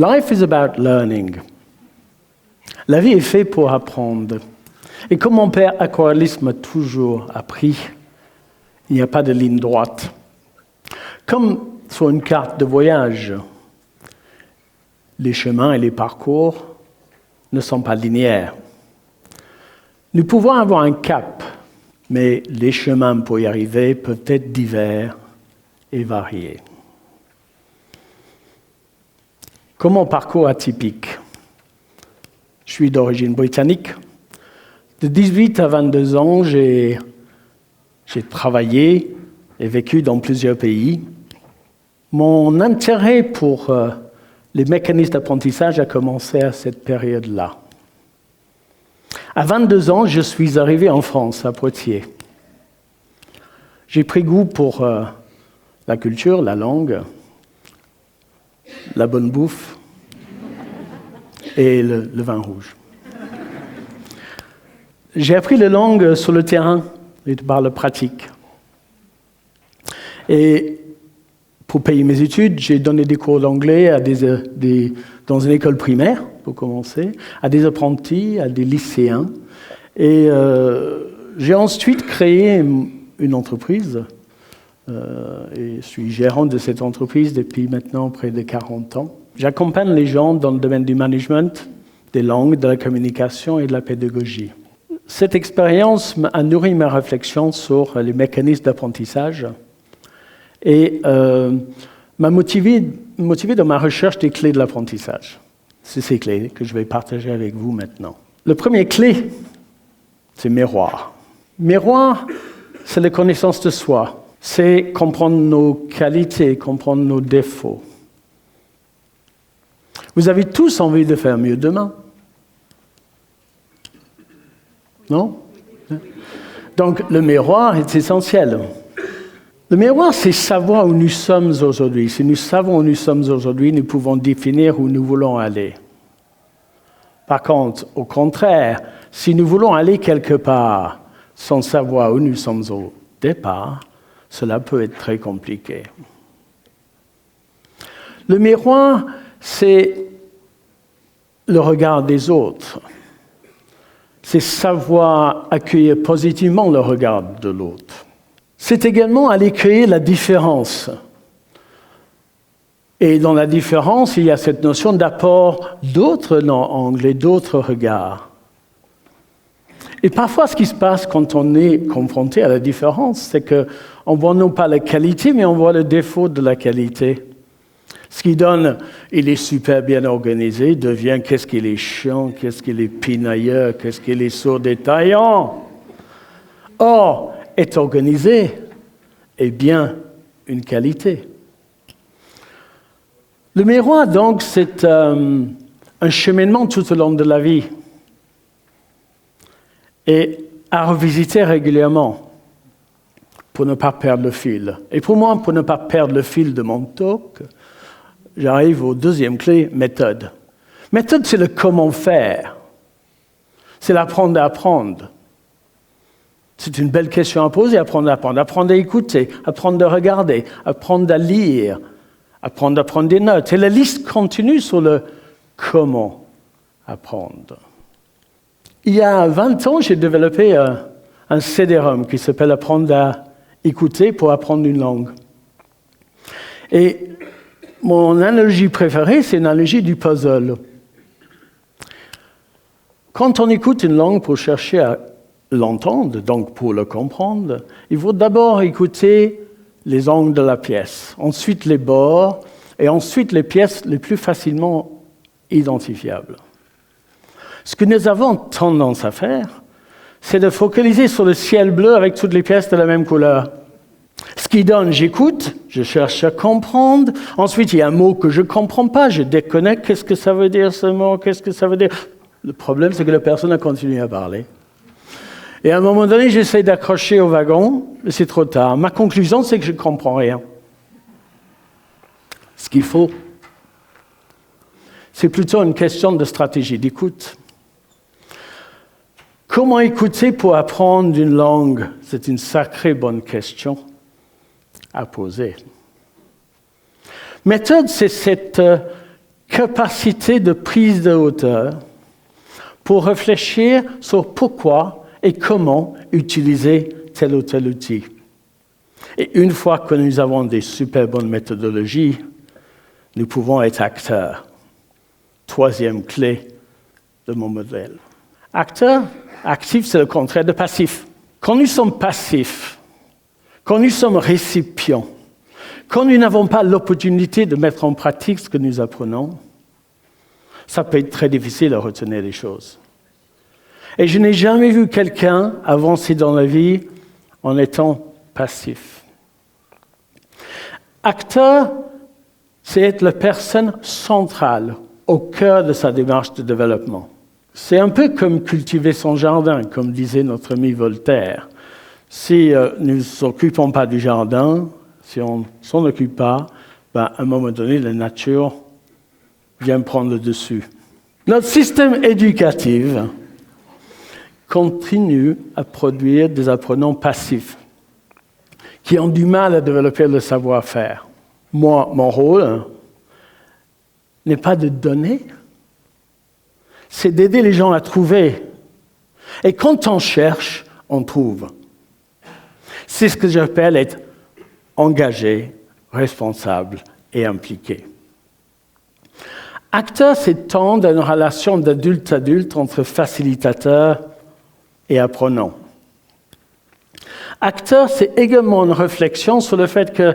Life is about learning. La vie est faite pour apprendre. Et comme mon père aquarelliste m'a toujours appris, il n'y a pas de ligne droite. Comme sur une carte de voyage, les chemins et les parcours ne sont pas linéaires. Nous pouvons avoir un cap, mais les chemins pour y arriver peuvent être divers et variés. Comme mon parcours atypique, je suis d'origine britannique. De 18 à 22 ans, j'ai travaillé et vécu dans plusieurs pays. Mon intérêt pour les mécanismes d'apprentissage a commencé à cette période-là. À 22 ans, je suis arrivé en France, à Poitiers. J'ai pris goût pour la culture, la langue, la bonne bouffe et le vin rouge. J'ai appris la langue sur le terrain et par la pratique. Et pour payer mes études, j'ai donné des cours d'anglais dans une école primaire, pour commencer, à des apprentis, à des lycéens. Et j'ai ensuite créé une entreprise. Et je suis gérant de cette entreprise depuis maintenant près de 40 ans. J'accompagne les gens dans le domaine du management, des langues, de la communication et de la pédagogie. Cette expérience a nourri ma réflexion sur les mécanismes d'apprentissage et m'a motivé dans ma recherche des clés de l'apprentissage. C'est ces clés que je vais partager avec vous maintenant. Le premier clé, c'est miroir. Miroir, c'est la connaissance de soi. C'est comprendre nos qualités, comprendre nos défauts. Vous avez tous envie de faire mieux demain. Non? Donc, le miroir est essentiel. Le miroir, c'est savoir où nous sommes aujourd'hui. Si nous savons où nous sommes aujourd'hui, nous pouvons définir où nous voulons aller. Par contre, au contraire, si nous voulons aller quelque part sans savoir où nous sommes au départ, cela peut être très compliqué. Le miroir, c'est le regard des autres. C'est savoir accueillir positivement le regard de l'autre. C'est également aller cueillir la différence. Et dans la différence, il y a cette notion d'apport d'autres angles et d'autres regards. Et parfois, ce qui se passe quand on est confronté à la différence, c'est qu'on voit non pas la qualité, mais on voit le défaut de la qualité. Ce qui donne, il est super bien organisé, devient qu'est-ce qu'il est chiant, qu'est-ce qu'il est pinailleur, qu'est-ce qu'il est sourd détaillant. Or, être organisé est bien une qualité. Le miroir, donc, c'est un cheminement tout au long de la vie et à revisiter régulièrement pour ne pas perdre le fil. Et pour moi, pour ne pas perdre le fil de mon talk, j'arrive au deuxième clé, méthode. Méthode, c'est le comment faire. C'est l'apprendre à apprendre. C'est une belle question à poser, apprendre à apprendre. Apprendre à écouter, apprendre à regarder, apprendre à lire, apprendre à prendre des notes. Et la liste continue sur le comment apprendre. Il y a 20 ans, j'ai développé un CD-ROM qui s'appelle « Apprendre à écouter pour apprendre une langue ». Et mon analogie préférée, c'est l'analogie du puzzle. Quand on écoute une langue pour chercher à l'entendre, donc pour le comprendre, il faut d'abord écouter les angles de la pièce, ensuite les bords, et ensuite les pièces les plus facilement identifiables. Ce que nous avons tendance à faire, c'est de focaliser sur le ciel bleu avec toutes les pièces de la même couleur. Ce qui donne, j'écoute, je cherche à comprendre, ensuite il y a un mot que je ne comprends pas, je déconnecte, qu'est-ce que ça veut dire ce mot, qu'est-ce que ça veut dire. Le problème, c'est que la personne a continué à parler. Et à un moment donné, j'essaie d'accrocher au wagon, mais c'est trop tard. Ma conclusion, c'est que je ne comprends rien. Ce qu'il faut, c'est plutôt une question de stratégie d'écoute. Comment écouter pour apprendre une langue? C'est une sacrée bonne question à poser. Méthode, c'est cette capacité de prise de hauteur pour réfléchir sur pourquoi et comment utiliser tel ou tel outil. Et une fois que nous avons des super bonnes méthodologies, nous pouvons être acteurs. Troisième clé de mon modèle. Acteur, actif, c'est le contraire de passif. Quand nous sommes passifs, quand nous sommes récipients, quand nous n'avons pas l'opportunité de mettre en pratique ce que nous apprenons, ça peut être très difficile à retenir les choses. Et je n'ai jamais vu quelqu'un avancer dans la vie en étant passif. Acteur, c'est être la personne centrale au cœur de sa démarche de développement. C'est un peu comme cultiver son jardin, comme disait notre ami Voltaire. Si nous ne nous occupons pas du jardin, si on ne s'en occupe pas, à un moment donné, la nature vient prendre le dessus. Notre système éducatif continue à produire des apprenants passifs qui ont du mal à développer le savoir-faire. Moi, mon rôle n'est pas de donner, c'est d'aider les gens à trouver. Et quand on cherche, on trouve. C'est ce que j'appelle être engagé, responsable et impliqué. Acteur, c'est tendre à une relation d'adulte-adulte entre facilitateur et apprenant. Acteur, c'est également une réflexion sur le fait que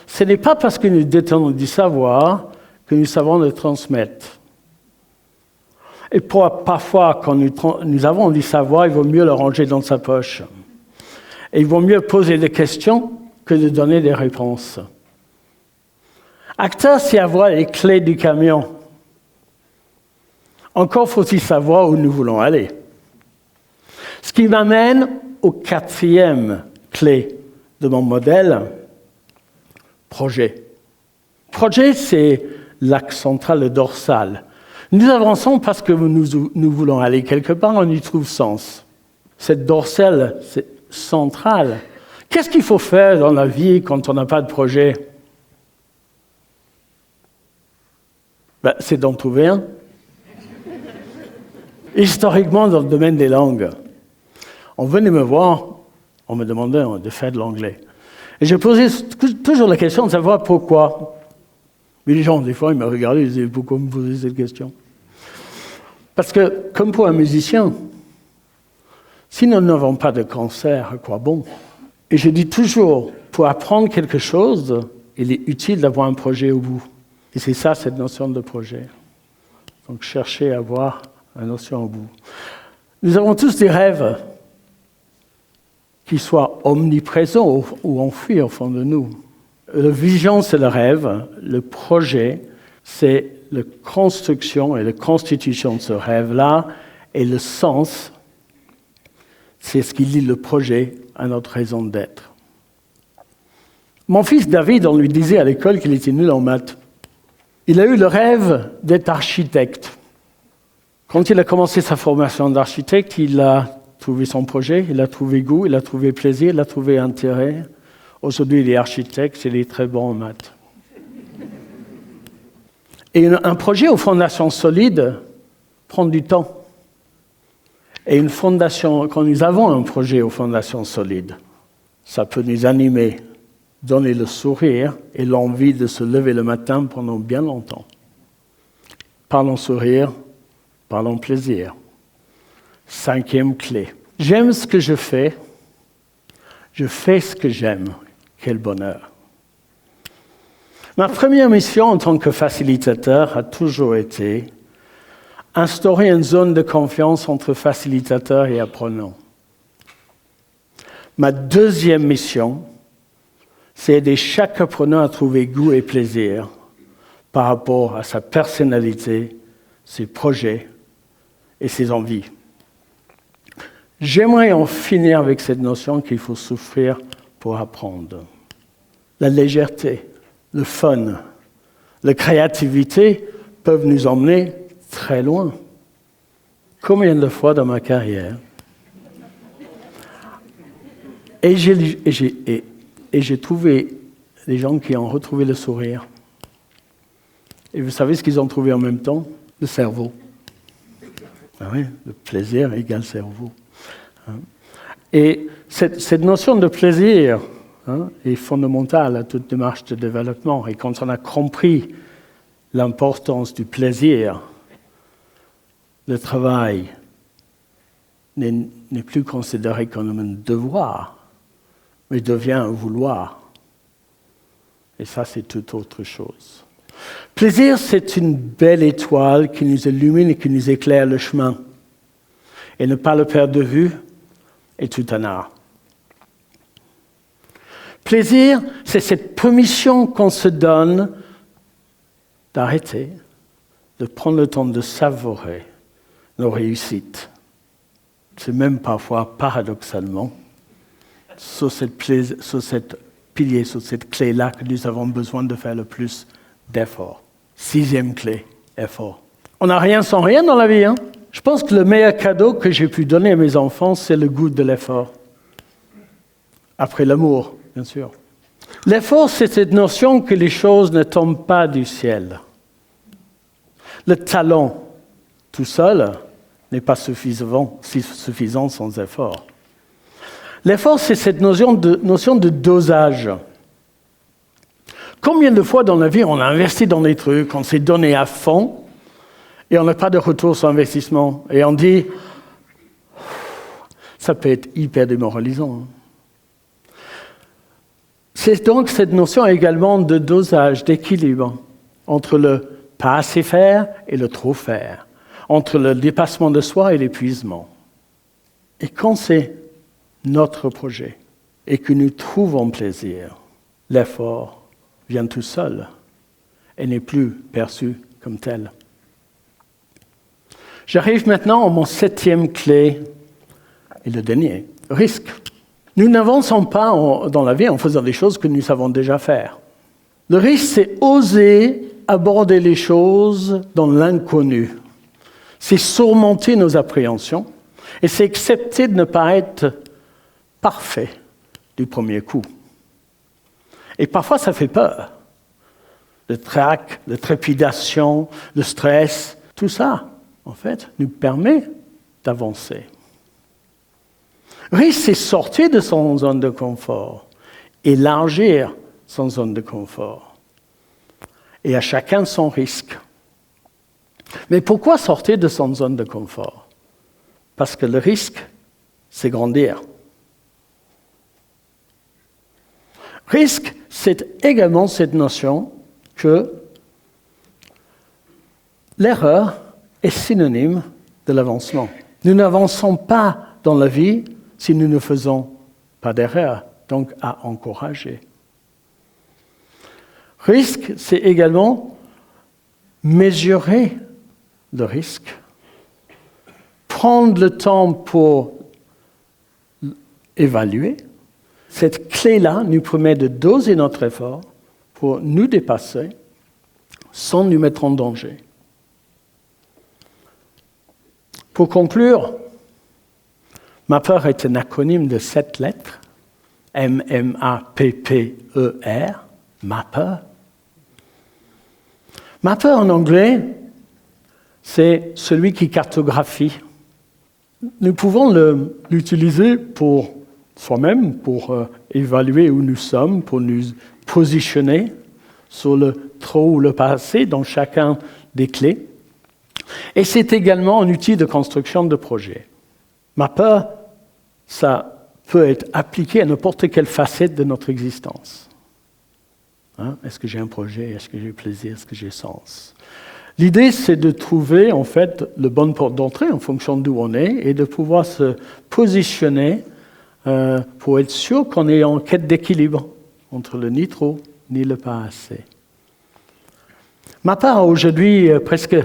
ce n'est pas parce que nous détenons du savoir que nous savons le transmettre. Et parfois, quand nous avons du savoir, il vaut mieux le ranger dans sa poche. Et il vaut mieux poser des questions que de donner des réponses. Acteur, c'est avoir les clés du camion. Encore faut-il savoir où nous voulons aller. Ce qui m'amène au quatrième clé de mon modèle, projet. Projet, c'est l'axe central, le dorsal. Nous avançons parce que nous voulons aller quelque part, on y trouve sens. Cette dorsale, c'est central. Qu'est-ce qu'il faut faire dans la vie quand on n'a pas de projet? C'est d'en trouver un. Historiquement, dans le domaine des langues, on venait me voir, on me demandait de faire de l'anglais. Et je posais toujours la question de savoir pourquoi. Mais les gens, des fois, ils me regardaient, ils disaient, pourquoi me poser cette question? Parce que, comme pour un musicien, si nous n'avons pas de concert, à quoi bon? Et je dis toujours, pour apprendre quelque chose, il est utile d'avoir un projet au bout. Et c'est ça, cette notion de projet. Donc, chercher à avoir une notion au bout. Nous avons tous des rêves qui soient omniprésents ou enfuis au fond de nous. La vision, c'est le rêve. Le projet, c'est la construction et la constitution de ce rêve-là. Et le sens, c'est ce qui lie le projet à notre raison d'être. Mon fils David, on lui disait à l'école qu'il était nul en maths. Il a eu le rêve d'être architecte. Quand il a commencé sa formation d'architecte, il a trouvé son projet, il a trouvé goût, il a trouvé plaisir, il a trouvé intérêt. Aujourd'hui, il est architecte, il est très bon en maths. Et un projet aux fondations solides prend du temps. Et une fondation, quand nous avons un projet aux fondations solides, ça peut nous animer, donner le sourire et l'envie de se lever le matin pendant bien longtemps. Parlons sourire, parlons plaisir. Cinquième clé. J'aime ce que je fais ce que j'aime. Quel bonheur. Ma première mission en tant que facilitateur a toujours été instaurer une zone de confiance entre facilitateur et apprenant. Ma deuxième mission, c'est aider chaque apprenant à trouver goût et plaisir par rapport à sa personnalité, ses projets et ses envies. J'aimerais en finir avec cette notion qu'il faut souffrir pour apprendre. La légèreté, le fun, la créativité peuvent nous emmener très loin. Combien de fois dans ma carrière, et j'ai trouvé des gens qui ont retrouvé le sourire. Et vous savez ce qu'ils ont trouvé en même temps? Le cerveau. Ah oui, le plaisir égale cerveau. Et cette notion de plaisir est fondamentale à toute démarche de développement. Et quand on a compris l'importance du plaisir, le travail n'est plus considéré comme un devoir, mais devient un vouloir. Et ça, c'est toute autre chose. Plaisir, c'est une belle étoile qui nous illumine et qui nous éclaire le chemin. Et ne pas le perdre de vue est tout un art. Plaisir, c'est cette permission qu'on se donne d'arrêter, de prendre le temps de savourer nos réussites. C'est même parfois, paradoxalement, sur cette pilier, sur cette clé-là que nous avons besoin de faire le plus d'efforts. 6e clé, effort. On n'a rien sans rien dans la vie. Je pense que le meilleur cadeau que j'ai pu donner à mes enfants, c'est le goût de l'effort. Après l'amour, bien sûr. L'effort, c'est cette notion que les choses ne tombent pas du ciel. Le talent, tout seul, n'est pas suffisant sans effort. L'effort, c'est cette notion de dosage. Combien de fois dans la vie on a investi dans des trucs, on s'est donné à fond, et on n'a pas de retour sur investissement. Et on dit, ça peut être hyper démoralisant. C'est donc cette notion également de dosage, d'équilibre, entre le pas assez faire et le trop faire, entre le dépassement de soi et l'épuisement. Et quand c'est notre projet et que nous trouvons plaisir, l'effort vient tout seul et n'est plus perçu comme tel. J'arrive maintenant à mon 7e clé et le dernier, risque. Nous n'avançons pas dans la vie en faisant des choses que nous savons déjà faire. Le risque, c'est oser aborder les choses dans l'inconnu. C'est surmonter nos appréhensions et c'est accepter de ne pas être parfait du premier coup. Et parfois, ça fait peur. Le trac, la trépidation, le stress, tout ça, en fait, nous permet d'avancer. Risque, c'est sortir de son zone de confort, élargir son zone de confort. Et à chacun son risque. Mais pourquoi sortir de son zone de confort? Parce que le risque, c'est grandir. Risque, c'est également cette notion que l'erreur est synonyme de l'avancement. Nous n'avançons pas dans la vie si nous ne faisons pas d'erreur, donc à encourager. Risque, c'est également mesurer le risque, prendre le temps pour évaluer. Cette clé-là nous permet de doser notre effort pour nous dépasser sans nous mettre en danger. Pour conclure, MAPPER est un acronyme de 7 lettres, M-M-A-P-P-E-R, MAPPER. MAPPER en anglais, c'est celui qui cartographie. Nous pouvons l'utiliser pour soi-même, pour évaluer où nous sommes, pour nous positionner sur le trop ou le pas assez dans chacun des clés. Et c'est également un outil de construction de projet. MAPPER, ça peut être appliqué à n'importe quelle facette de notre existence. Est-ce que j'ai un projet? Est-ce que j'ai plaisir? Est-ce que j'ai sens? L'idée, c'est de trouver, en fait, le bonne porte d'entrée en fonction d'où on est et de pouvoir se positionner pour être sûr qu'on est en quête d'équilibre entre le ni trop, ni le pas assez. MAPPER a aujourd'hui presque,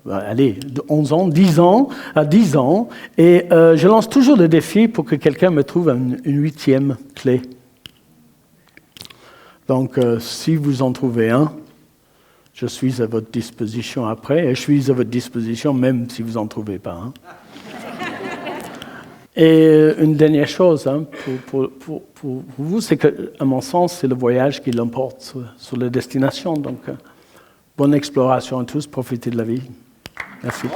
de 11 ans, 10 ans, à 10 ans, et je lance toujours le défi pour que quelqu'un me trouve une 8e clé. Donc, si vous en trouvez un, je suis à votre disposition après, et je suis à votre disposition même si vous n'en trouvez pas. Et une dernière chose pour vous, c'est que, à mon sens, c'est le voyage qui l'emporte sur la destination. Donc, Bonne exploration à tous, profitez de la vie. Merci.